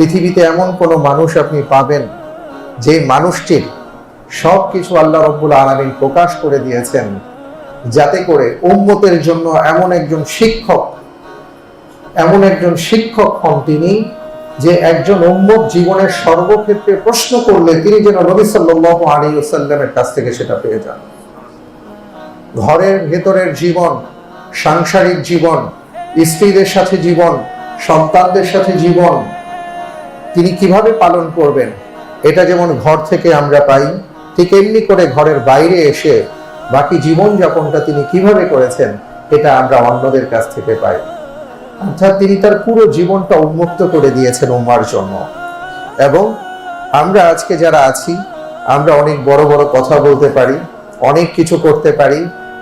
পৃথিবীতে এমন কোনো মানুষ আপনি পাবেন যে মানুষটির সব কিছু আল্লাহ রব্বুল আলামিন প্রকাশ করে দিয়েছেন, যাতে করে উম্মতের জন্য এমন একজন শিক্ষক হন তিনি, যে একজন উম্মত জীবনের সর্বক্ষেত্রে প্রশ্ন করলে তিনি যেন নবী সাল্লাল্লাহু আলাইহি ওয়াসাল্লামের কাছ থেকে সেটা পেয়ে যান। ঘরের ভেতরের জীবন, সাংসারিক জীবন, স্ত্রীদের সাথে জীবন, সন্তানদের সাথে জীবন তিনি কিভাবে পালন করবেন, এটা যেমন ঘর থেকে আমরা পাই, ঠিক এমনি করে ঘরের বাইরে এসে বাকি জীবন যাপনটা তিনি কিভাবে করেছেন এটা আমরা অন্যদের কাছ থেকে পাই। অর্থাৎ তিনি তার পুরো জীবনটা উন্মুক্ত করে দিয়েছেন উম্মার জন্য। এবং আমরা আজকে যারা আছি, আমরা অনেক বড় বড় কথা বলতে পারি, অনেক কিছু করতে পারি,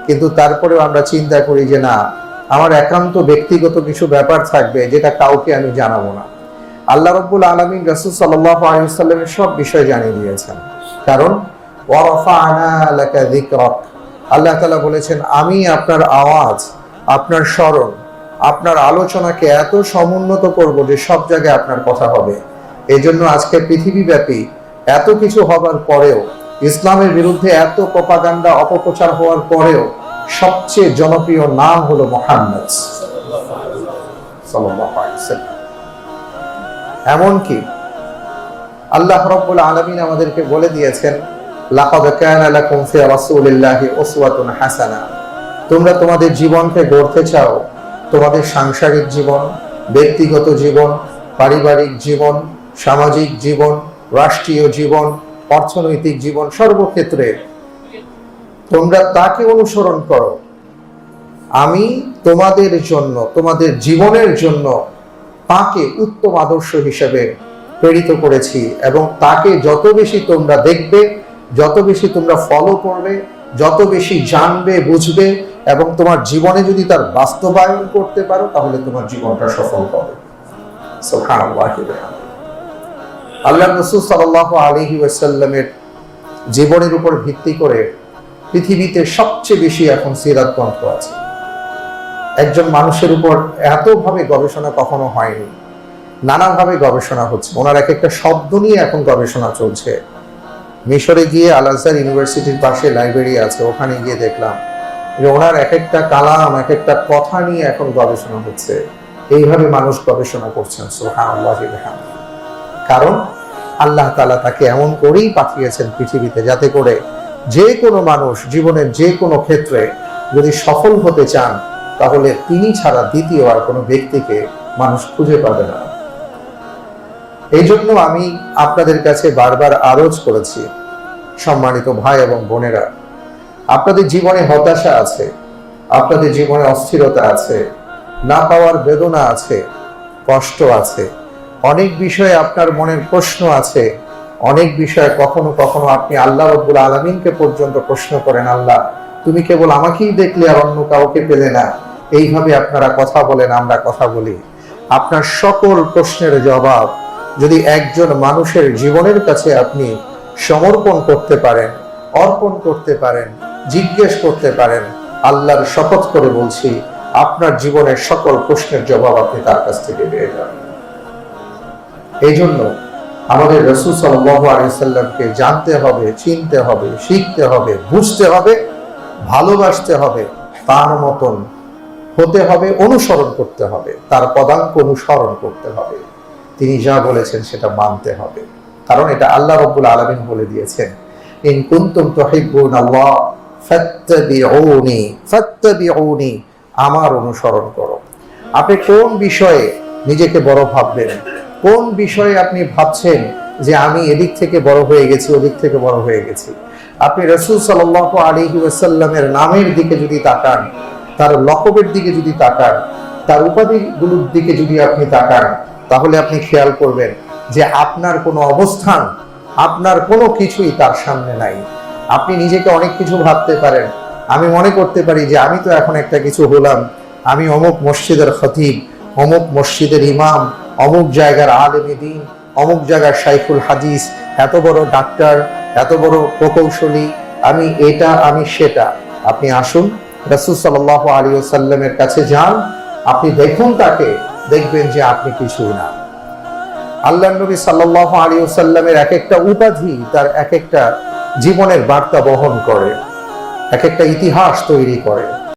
কিন্তু তারপরেও আমরা চিন্তা করি যে না, আমার একান্ত ব্যক্তিগত কিছু ব্যাপার থাকবে যেটা কাউকে আমি জানাবো না। আল্লাহ রাব্বুল আলামিন রাসূল সাল্লাল্লাহু আলাইহি ওয়াসাল্লামের সব বিষয় জানিয়ে দিয়েছেন। কারণ ওয়া রাফা'না লাকা যিকরাক, আল্লাহ তাআলা বলেছেন আমি আপনার আওয়াজ, আপনার স্মরণ, আপনার আলোচনাকে এত সমুন্নত করব যে সব জায়গায় আপনার কথা হবে। এই জন্য আজকে পৃথিবীব্যাপী এত কিছু হবার পরেও, ইসলামের বিরুদ্ধে এত প্রপাগান্ডা অপপ্রচার হওয়ার পরেও সবচেয়ে জনপ্রিয় নাম হলো মুহাম্মদ সাল্লাল্লাহু আলাইহি ওয়াসাল্লাম। এমনকি আল্লাহ রাব্বুল আলামিন আমাদেরকে বলে দিয়েছেন, লাকাদ কানা লাকুম ফি রাসূলিল্লাহি উসওয়াতুন হাসানাহ, তোমরা তোমাদের জীবনকে গড়তে চাও, তোমাদের সাংসারিক জীবন, ব্যক্তিগত জীবন, পারিবারিক জীবন, সামাজিক জীবন, রাষ্ট্রীয় জীবন, অর্থনৈতিক জীবন, সর্বক্ষেত্রে তোমরা তাকে অনুসরণ করো। আমি তোমাদের জন্য, তোমাদের জীবনের জন্য তাকে উত্তম আদর্শ হিসেবে প্রেরিত করেছি, এবং তাকে যত বেশি তোমরা দেখবে, যত বেশি তোমরা ফলো করবে, যত বেশি জানবে, বুঝবে, এবং তোমার জীবনে যদি তার বাস্তবায়ন করতে পারো, তাহলে তোমার জীবনটা সফল হবে। সুবহানাল্লাহ। আল্লাহ রাসূল সাল্লাল্লাহু আলাইহি ওয়াসাল্লামের জীবনের উপর ভিত্তি করে পৃথিবীতে সবচেয়ে বেশি এখন সিরাত গ্রন্থ আছে। একজন মানুষের উপর এতভাবে গবেষণা কখনো হয়নি, নানাভাবে গবেষণা হচ্ছে। ওনার এক একটা শব্দ নিয়ে এখন গবেষণা চলছে। মিশরে গিয়ে আল আজহার ইউনিভার্সিটির পাশে লাইব্রেরি আছে, ওখানে গিয়ে দেখলাম যে ওনার এক একটা কালাম, এক একটা কথা নিয়ে এখন গবেষণা হচ্ছে। এইভাবে মানুষ গবেষণা করছেন। সুবহানাল্লাহ। কারণ আল্লাহ তাআলা তাকে এমন করেই পাঠিয়েছেন পৃথিবীতে, যাতে করে যে কোনো মানুষ জীবনের যে কোনো ক্ষেত্রে যদি সফল হতে চান, তাহলে তিনি ছাড়া দ্বিতীয় আর কোনো ব্যক্তিকে মানুষ খুঁজে পাবে না। এই জন্য আমি আপনাদের কাছে বারবার আরজ করেছি, সম্মানিত ভাই এবং বোনেরা, আপনাদের জীবনে হতাশা আছে, আপনাদের জীবনে অস্থিরতা আছে, না পাওয়ার বেদনা আছে, কষ্ট আছে, অনেক বিষয়ে আপনার মনের প্রশ্ন আছে, অনেক বিষয়ে কখনো কখনো আপনি আল্লাহ রাব্বুল আলামিনকে পর্যন্ত প্রশ্ন করেন, আল্লাহ তুমি কেবল আমাকেই দেখলে আর অন্য কাউকে পেলে না। এইভাবে আপনারা কথা বলেন, আমরা কথা বলি। আপনার সকল প্রশ্নের জবাব যদি একজন মানুষের জীবনের কাছে আপনি সমর্পণ করতে পারেন, অর্পণ করতে পারেন, জিজ্ঞেস করতে পারেন, আল্লাহর শপথ করে বলছি, আপনার জীবনের সকল প্রশ্নের জবাব আপনি তার কাছ থেকে পেয়ে যাবেন। এই জন্য আমাদের রাসূল সাল্লাল্লাহু আলাইহি ওয়াসাল্লামকে জানতে হবে, চিনতে হবে, শিখতে হবে, বুঝতে হবে, ভালোবাসতে হবে, তার মতন হতে হবে, অনুসরণ করতে হবে, তার পদাঙ্ক অনুসরণ করতে হবে, তিনি যা বলেছেন সেটা মানতে হবে। কারণ এটা আল্লাহ রাব্বুল আলামিন বলে দিয়েছেন, ইন কুনতুম তুহিব্বুনাল্লাহ ফাত্তাবিউনি, ফাত্তাবিউনি, আমার অনুসরণ করো। আপনি কোন বিষয়ে নিজেকে বড় ভাববেন, কোন বিষয়ে আপনি ভাবছেন যে আমি এদিক থেকে বড় হয়ে গেছি, ওদিক থেকে বড় হয়ে গেছি, আপনি রাসূল সাল্লাল্লাহু আলাইহি ওয়াসাল্লামের নামের দিকে যদি তাকান, তার লকবের দিকে যদি তাকান, তার উপাধিগুলোর দিকে যদি আপনি তাকান, তাহলে আপনি খেয়াল করবেন যে আপনার কোনো অবস্থান, আপনার কোনো কিছুই তার সামনে নাই। আপনি নিজেকে অনেক কিছু ভাবতে পারেন। আমি মনে করতে পারি যে আমি তো এখন একটা কিছু হলাম, আমি অমুক মসজিদের খতিব, অমুক মসজিদের ইমাম, অমুক জায়গার আলেমে দ্বীন, অমুক জায়গার শাইখুল হাদিস, এত বড় ডাক্তার, এত বড় প্রকৌশলী, আমি এটা, আমি সেটা। আপনি আসুন রাসূল সাল্লাল্লাহু আলাইহি ওয়াসাল্লামের কাছে যান, আপনি দেখুন তাকে, দেখবেন যে আপনি কিছুই না। আল্লাহ নবী সাল্লাল্লাহু আলাইহি ওয়াসাল্লামের এক একটা উপাধি তার এক একটা জীবনের বার্তা বহন করে, এক একটা ইতিহাস তৈরি করে।